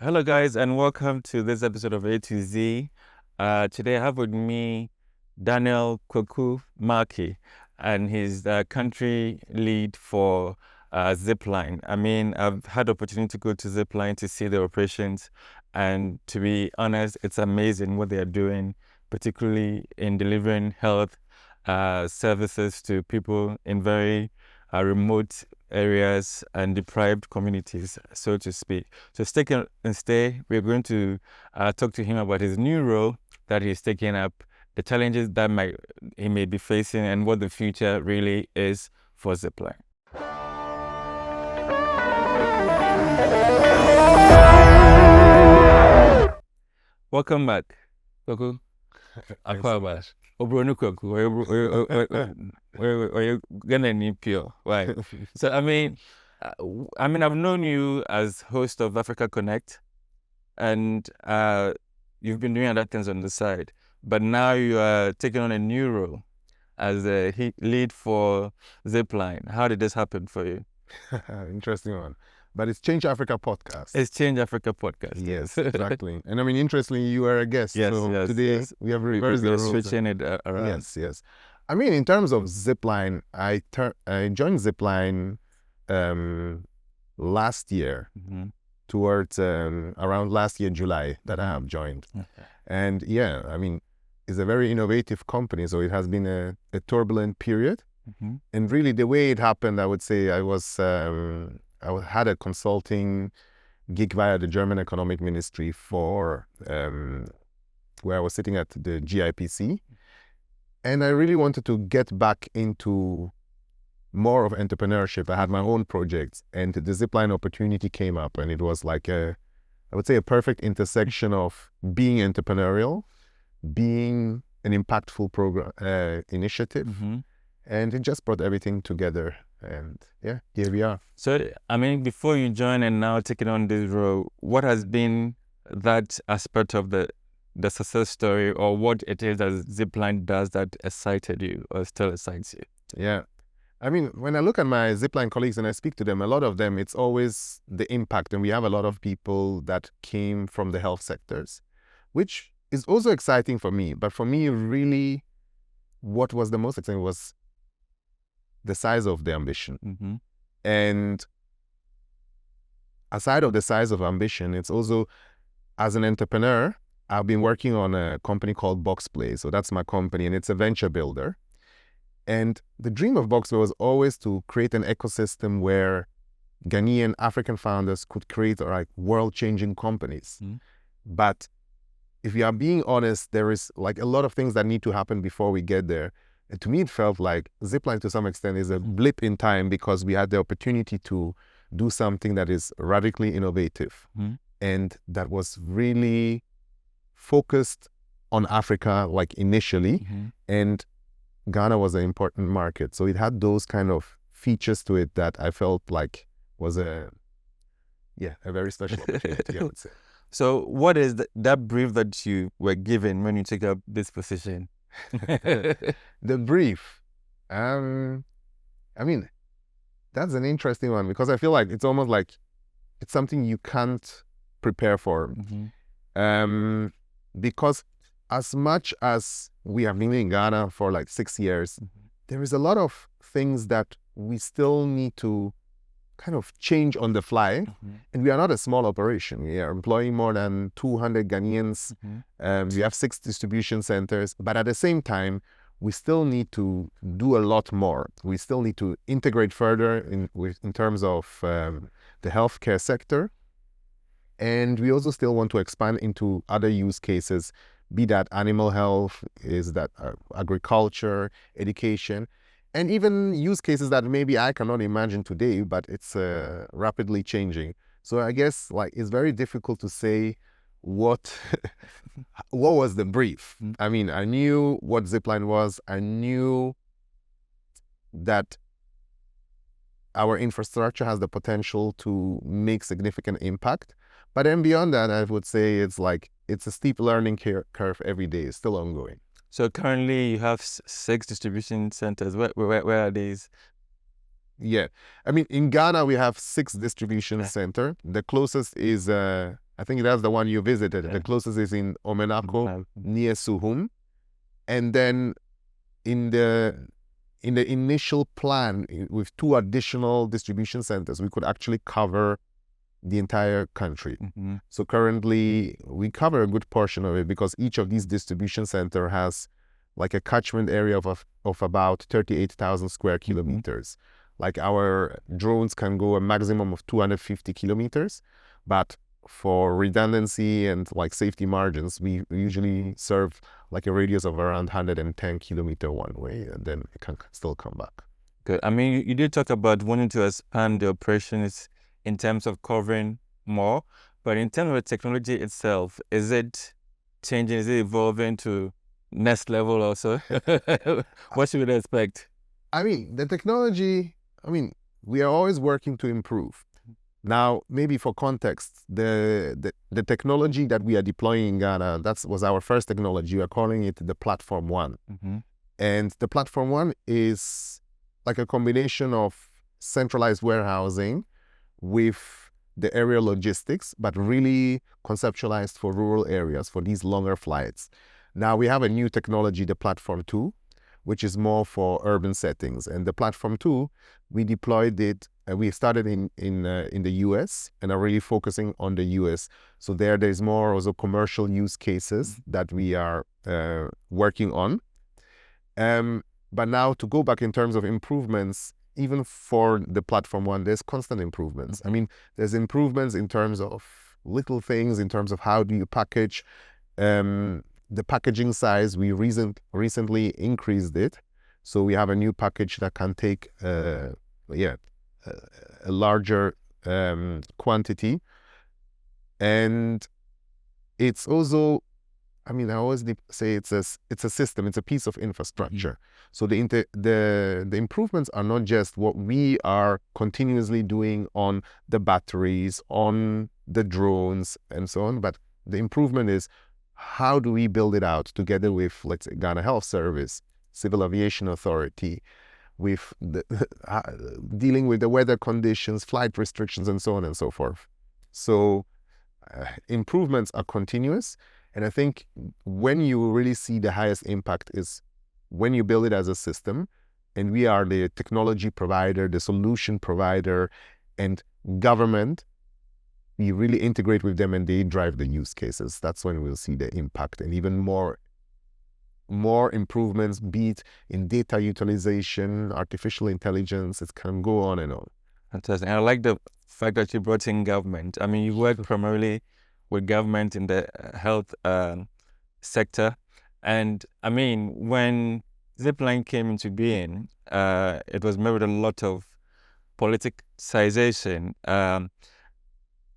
Hello, guys, and welcome to this episode of A to Z. Today I have with me Daniel Kwaku Maki, and he's the country lead for Zipline. I mean, I've had opportunity to go to Zipline to see the operations, and to be honest, it's amazing what they are doing, particularly in delivering health services to people in very remote areas and deprived communities, so to speak. So stay. We're going to talk to him about his new role that he's taking up, the challenges that he may be facing, and what the future really is for Zipline. Welcome back, Kwaku. Akwabash. Obronu Kwaku. Or gonna need pure. Why? So I've known you as host of Africa Connect, and you've been doing other things on the side. But now you are taking on a new role as a lead for Zipline. How did this happen for you? Interesting one. But it's Change Africa podcast. It's Change Africa podcast. Yes, exactly. And I mean, interestingly, you are a guest. Yes, so yes. Today yes. we have reversed the roles. Switching it around. Yes. I mean, in terms of Zipline, I joined Zipline last year, towards around last year, July, that I have joined. Okay. And yeah, I mean, it's a very innovative company, so it has been a turbulent period. And really, the way it happened, I would say I had a consulting gig via the German Economic Ministry for where I was sitting at the GIPC. And I really wanted to get back into more of entrepreneurship. I had my own projects, and the Zipline opportunity came up, and it was like I would say a perfect intersection of being entrepreneurial, being an impactful program initiative, and it just brought everything together. And yeah, here we are. So, I mean, before you join and now taking on this role, what has been that aspect of the success story, or what it is that Zipline does that excited you or still excites you? Yeah. I mean, when I look at my Zipline colleagues and I speak to them, a lot of them, it's always the impact. And we have a lot of people that came from the health sectors, which is also exciting for me. But for me, really, what was the most exciting was the size of the ambition. And aside of the size of ambition, it's also, as an entrepreneur, I've been working on a company called Boxplay. So that's my company, and it's a venture builder. And the dream of Boxplay was always to create an ecosystem where Ghanaian African founders could create like world-changing companies. But if you are being honest, there is like a lot of things that need to happen before we get there. And to me, it felt like Zipline, to some extent, is a blip in time, because we had the opportunity to do something that is radically innovative and that was really focused on Africa, like initially, and Ghana was an important market. So it had those kind of features to it that I felt like was a very special opportunity, I would say. So what is that brief that you were given when you took up this position? The brief, I mean, that's an interesting one, because I feel like it's almost like it's something you can't prepare for. Because as much as we have been in Ghana for like 6 years, there is a lot of things that we still need to kind of change on the fly. And we are not a small operation. We are employing more than 200 Ghanaians. We have 6 distribution centers. But at the same time, we still need to do a lot more. We still need to integrate further in terms of the healthcare sector. And we also still want to expand into other use cases, be that animal health, is that agriculture, education, and even use cases that maybe I cannot imagine today, but it's rapidly changing. So I guess like it's very difficult to say what was the brief. I mean, I knew what Zipline was. I knew that our infrastructure has the potential to make significant impact. But then beyond that, I would say it's a steep learning curve every day. It's still ongoing. So currently you have 6 distribution centers. Where are these? Yeah. I mean, in Ghana, we have 6 distribution centers. The closest is I think that's the one you visited. Yeah. The closest is in Omenako, near Suhum. And then in the initial plan, with 2 additional distribution centers, we could actually cover the entire country. So currently we cover a good portion of it, because each of these distribution center has like a catchment area of about 38,000 square kilometers. Like our drones can go a maximum of 250 kilometers, but for redundancy and like safety margins, we usually serve like a radius of around 110 kilometer one way, and then it can still come back. Good. I mean, you did talk about wanting to expand the operations in terms of covering more, but in terms of the technology itself, is it changing? Is it evolving to next level also? What should we expect? I mean, the technology, I mean, we are always working to improve. Now, maybe for context, the technology that we are deploying in Ghana, that was our first technology. We are calling it the Platform 1. And the Platform 1 is like a combination of centralized warehousing with the aerial logistics, but really conceptualized for rural areas, for these longer flights. Now we have a new technology, the Platform 2, which is more for urban settings. And the Platform 2, we deployed it, we started in the US and are really focusing on the US. So there's more also commercial use cases that we are working on. But now to go back in terms of improvements, even for the Platform 1, there's constant improvements. I mean, there's improvements in terms of little things, in terms of how do you package. The packaging size, we recently increased it. So we have a new package that can take a larger quantity. And it's also, I mean, I always say it's a system, it's a piece of infrastructure. So the improvements are not just what we are continuously doing on the batteries, on the drones and so on, but the improvement is how do we build it out together with, let's say, Ghana Health Service, Civil Aviation Authority, with dealing with the weather conditions, flight restrictions, and so on and so forth. So improvements are continuous. And I think when you really see the highest impact is when you build it as a system, and we are the technology provider, the solution provider, and government, we really integrate with them and they drive the use cases. That's when we'll see the impact and even more improvements, be it in data utilization, artificial intelligence. It can go on and on. Fantastic. And I like the fact that you brought in government. I mean, you work primarily with government in the health sector. And I mean, when Zipline came into being, it was met with a lot of politicization.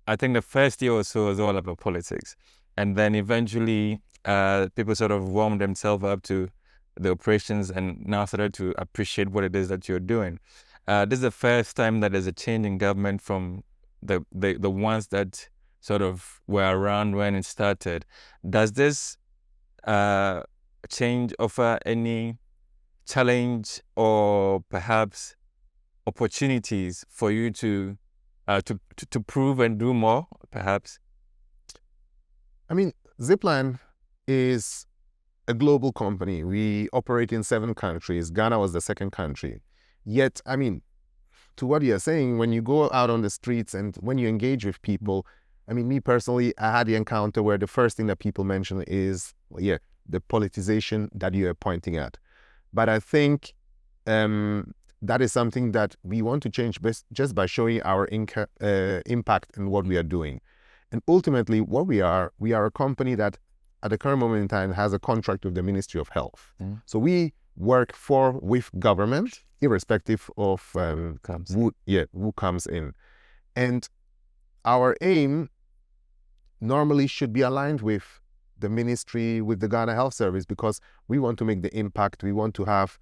I think the first year or so was all about politics. And then eventually people sort of warmed themselves up to the operations and now started to appreciate what it is that you're doing. This is the first time that there's a change in government from the ones that sort of were around when it started. Does this change offer any challenge or perhaps opportunities for you to prove and do more, perhaps? I mean, Zipline is a global company. We operate in 7 countries. Ghana was the 2nd country. Yet, I mean, to what you're saying, when you go out on the streets and when you engage with people, I mean, me personally, I had the encounter where the first thing that people mention is, the politicization that you are pointing at. But I think that is something that we want to change just by showing our impact in what we are doing. And ultimately, what we are a company that at the current moment in time has a contract with the Ministry of Health. So we work with government, irrespective of who comes in. And our aim normally should be aligned with the ministry, with the Ghana Health Service, because we want to make the impact. We want to have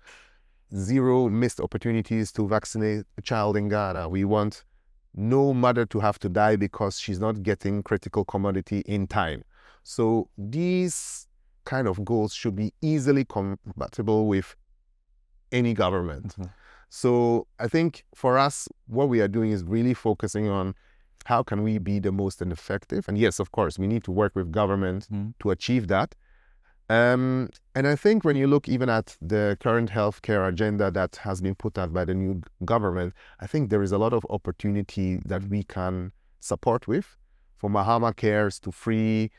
0 missed opportunities to vaccinate a child in Ghana. We want no mother to have to die because she's not getting critical commodity in time. So these kind of goals should be easily compatible with any government. So I think for us, what we are doing is really focusing on how can we be the most effective? And yes, of course, we need to work with government to achieve that. And I think when you look even at the current healthcare agenda that has been put out by the new government, I think there is a lot of opportunity that we can support with, from Mahama cares to free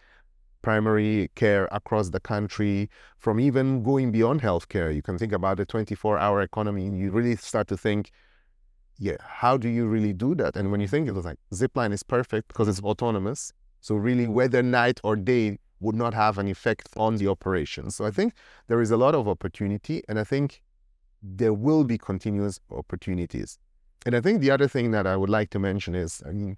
primary care across the country, from even going beyond healthcare. You can think about the 24-hour economy, and you really start to think, yeah, how do you really do that? And when you think, it was like, Zipline is perfect because it's autonomous. So really, whether night or day would not have an effect on the operation. So I think there is a lot of opportunity, and I think there will be continuous opportunities. And I think the other thing that I would like to mention is, there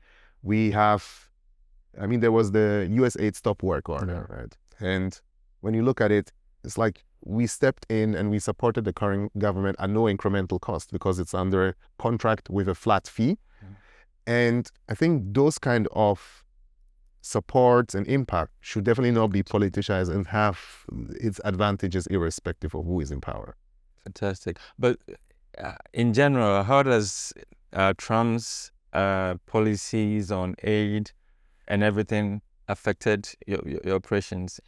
was the USAID stop work order, right? And when you look at it, it's like we stepped in and we supported the current government at no incremental cost because it's under a contract with a flat fee. And I think those kind of support and impact should definitely not be politicized and have its advantages irrespective of who is in power. Fantastic. But in general, how does Trump's policies on aid and everything affected your operations?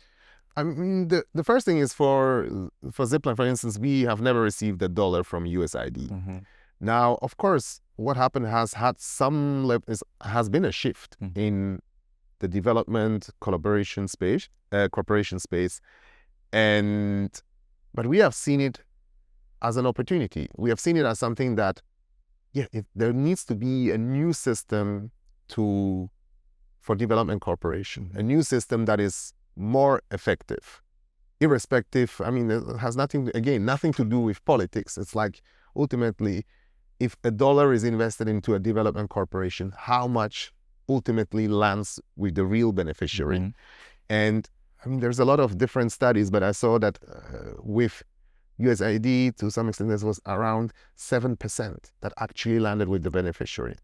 I mean, the first thing is for Zipline, for instance, we have never received $1 from USAID. Now, of course, what happened has been a shift in the development cooperation space, but we have seen it as an opportunity. We have seen it as something that, there needs to be a new system for development cooperation, a new system that is more effective, irrespective. I mean, it has nothing to do with politics. It's like, ultimately, if $1 is invested into a development corporation, how much ultimately lands with the real beneficiary? And I mean, there's a lot of different studies, but I saw that with USAID, to some extent, this was around 7% that actually landed with the beneficiary.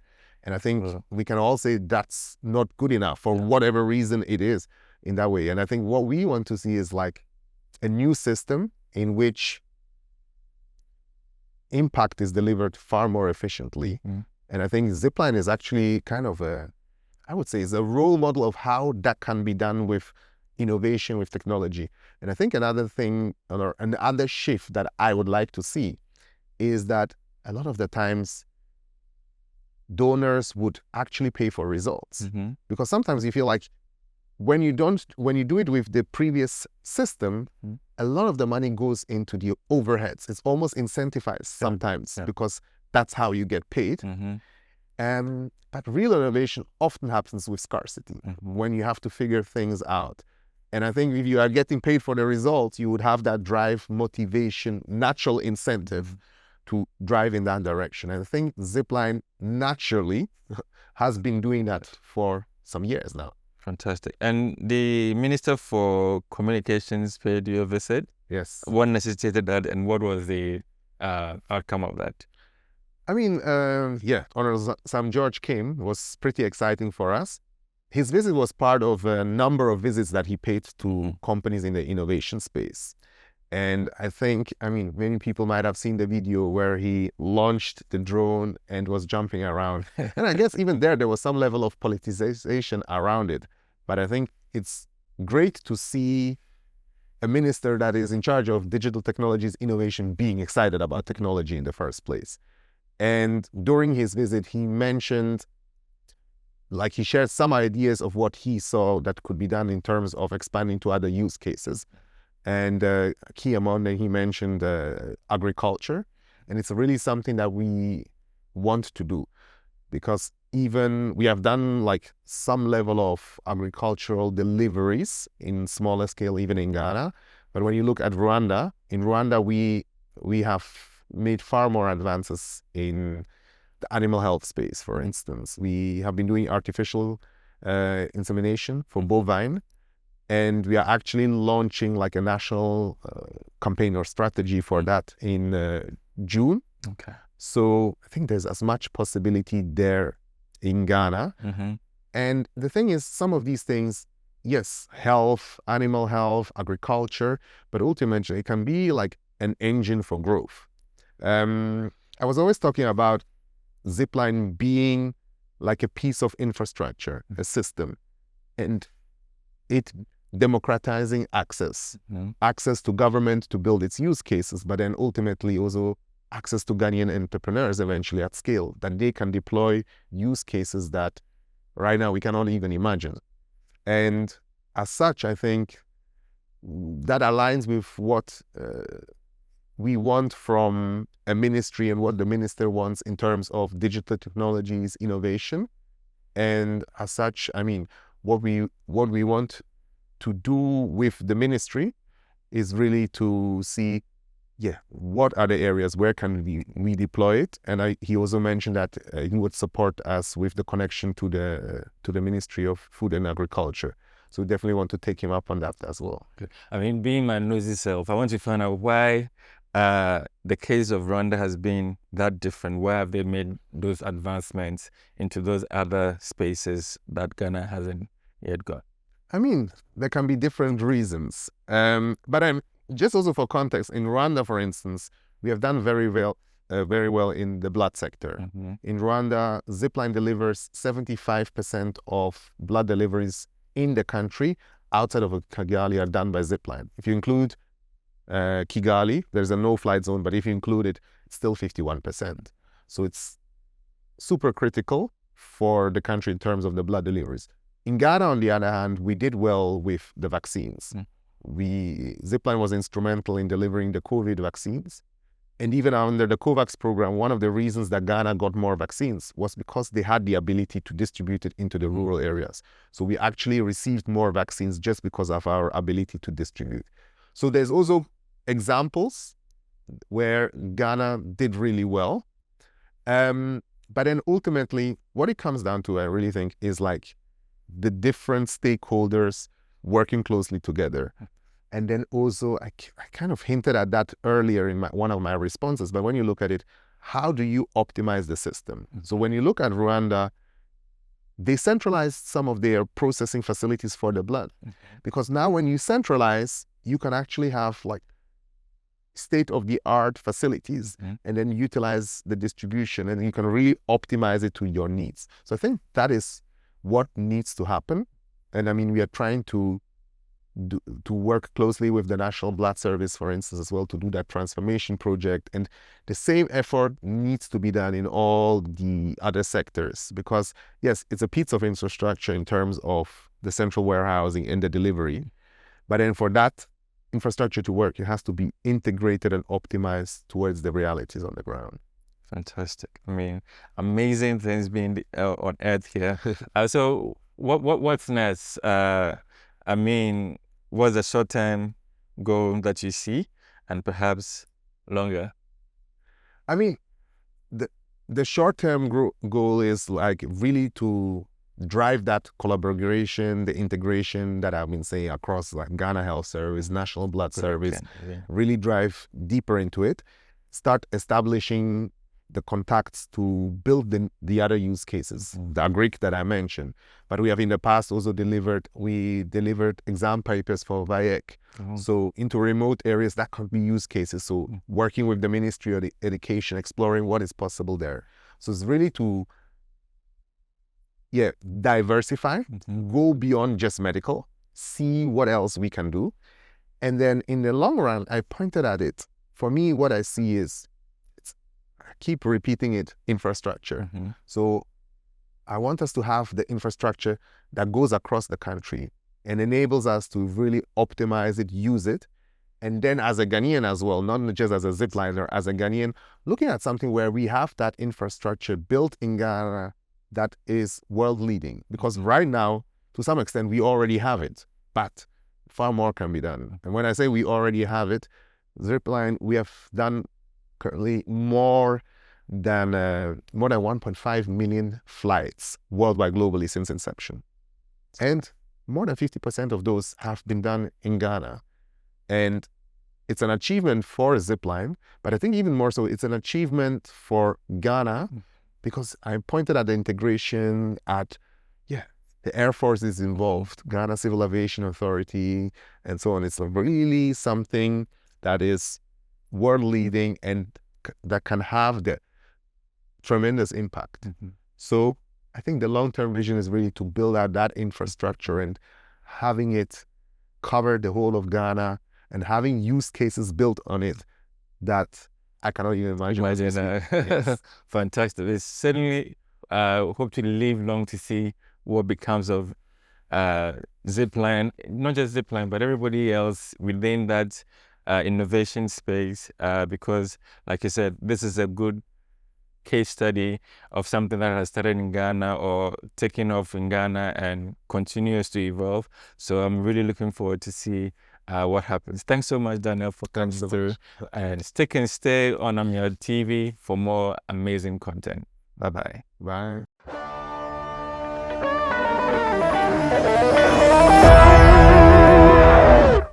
And I think we can all say that's not good enough for whatever reason it is in that way. And I think what we want to see is like a new system in which impact is delivered far more efficiently. And I think Zipline is actually kind of is a role model of how that can be done with innovation, with technology. And I think another thing, or another shift that I would like to see is that a lot of the times donors would actually pay for results. Because sometimes you feel like when you do it with the previous system, a lot of the money goes into the overheads. It's almost incentivized sometimes because that's how you get paid. But real innovation often happens with scarcity, when you have to figure things out. And I think if you are getting paid for the results, you would have that drive, motivation, natural incentive to drive in that direction. And I think Zipline naturally has been doing that for some years now. Fantastic. And the Minister for Communications paid you a visit? Yes. What necessitated that, and what was the outcome of that? I mean, Honorable Sam George came. It was pretty exciting for us. His visit was part of a number of visits that he paid to companies in the innovation space. And I think, many people might have seen the video where he launched the drone and was jumping around. And I guess even there was some level of politicization around it. But I think it's great to see a minister that is in charge of digital technologies innovation being excited about technology in the first place. And during his visit, he mentioned, he shared some ideas of what he saw that could be done in terms of expanding to other use cases. And key among them, he mentioned agriculture. And it's really something that we want to do, because even we have done some level of agricultural deliveries in smaller scale, even in Ghana. But when you look at Rwanda, we have made far more advances in the animal health space, for instance. We have been doing artificial insemination for bovine, and we are actually launching a national campaign or strategy for that in June. Okay. So I think there's as much possibility there in Ghana. And the thing is, some of these things, yes, health, animal health, agriculture, but ultimately it can be an engine for growth. I was always talking about Zipline being like a piece of infrastructure, a system, and it democratizing access, access to government to build its use cases, but then ultimately also access to Ghanaian entrepreneurs eventually at scale, that they can deploy use cases that right now we cannot even imagine. And as such, I think that aligns with what we want from a ministry and what the minister wants in terms of digital technologies, innovation. And as such, I mean, what we want to do with the ministry is really to see, what are the areas, where can we deploy it? And he also mentioned that he would support us with the connection to the Ministry of Food and Agriculture. So we definitely want to take him up on that as well. I mean, being my nosy self, I want to find out why the case of Rwanda has been that different. Why have they made those advancements into those other spaces that Ghana hasn't yet got? I mean, there can be different reasons. But just also for context, in Rwanda, for instance, we have done very well in the blood sector. In Rwanda, Zipline delivers 75% of blood deliveries in the country outside of Kigali are done by Zipline. If you include Kigali, there's a no-flight zone, but if you include it, it's still 51%. So it's super critical for the country in terms of the blood deliveries. In Ghana, on the other hand, we did well with the vaccines. Zipline was instrumental in delivering the COVID vaccines. And even under the COVAX program, one of the reasons that Ghana got more vaccines was because they had the ability to distribute it into the rural areas. So we actually received more vaccines just because of our ability to distribute. So there's also examples where Ghana did really well. But then ultimately, what it comes down to, I really think, is like the different stakeholders working closely together. And then also, I kind of hinted at that earlier in one of my responses, but when you look at it, how do you optimize the system? So when you look at Rwanda, they centralized some of their processing facilities for the blood. Because now when you centralize, you can actually have like state-of-the-art facilities and then utilize the distribution, and you can really optimize it to your needs. So I think that is what needs to happen. And I mean, we are trying to work closely with the National Blood Service, for instance, as well, to do that transformation project. And the same effort needs to be done in all the other sectors, because yes, it's a piece of infrastructure in terms of the central warehousing and the delivery. But then for that infrastructure to work, it has to be integrated and optimized towards the realities on the ground. Fantastic. I mean, amazing things being on earth here. So what's next? I mean, what's the short-term goal that you see, and perhaps longer? I mean, the short-term goal is like really to drive that collaboration, the integration that I've been saying across like Ghana Health Service, National Blood Service, really drive deeper into it, start establishing the contacts to build the other use cases, the Agric that I mentioned. But we have in the past also delivered exam papers for VAEC. So into remote areas, that could be use cases. So working with the Ministry of Education, exploring what is possible there. So it's really to diversify, go beyond just medical, see what else we can do. And then in the long run, I pointed at it. For me, what I see is, I keep repeating it, infrastructure. So I want us to have the infrastructure that goes across the country and enables us to really optimize it, use it. And then as a Ghanaian as well, not just as a zipliner, as a Ghanaian, looking at something where we have that infrastructure built in Ghana that is world leading. Because right now, to some extent, we already have it, but far more can be done. And when I say we already have it, Zipline, we have done currently more than 1.5 million flights worldwide, globally, since inception. And more than 50% of those have been done in Ghana. And it's an achievement for Zipline, but I think even more so, it's an achievement for Ghana, because I pointed at the integration at, the Air Force is involved, Ghana Civil Aviation Authority, and so on. It's really something that is world leading and that can have the tremendous impact. So I think the long-term vision is really to build out that infrastructure and having it cover the whole of Ghana and having use cases built on it that I cannot even imagine. Yes. Fantastic. It's certainly hope to live long to see what becomes of Zipline, not just Zipline, but everybody else within that innovation space, because like you said, this is a good case study of something that has started in Ghana or taken off in Ghana and continues to evolve. So I'm really looking forward to see what happens. Thanks so much, Daniel, for coming through. And stay on Ameyaw TV for more amazing content. Bye-bye. Bye.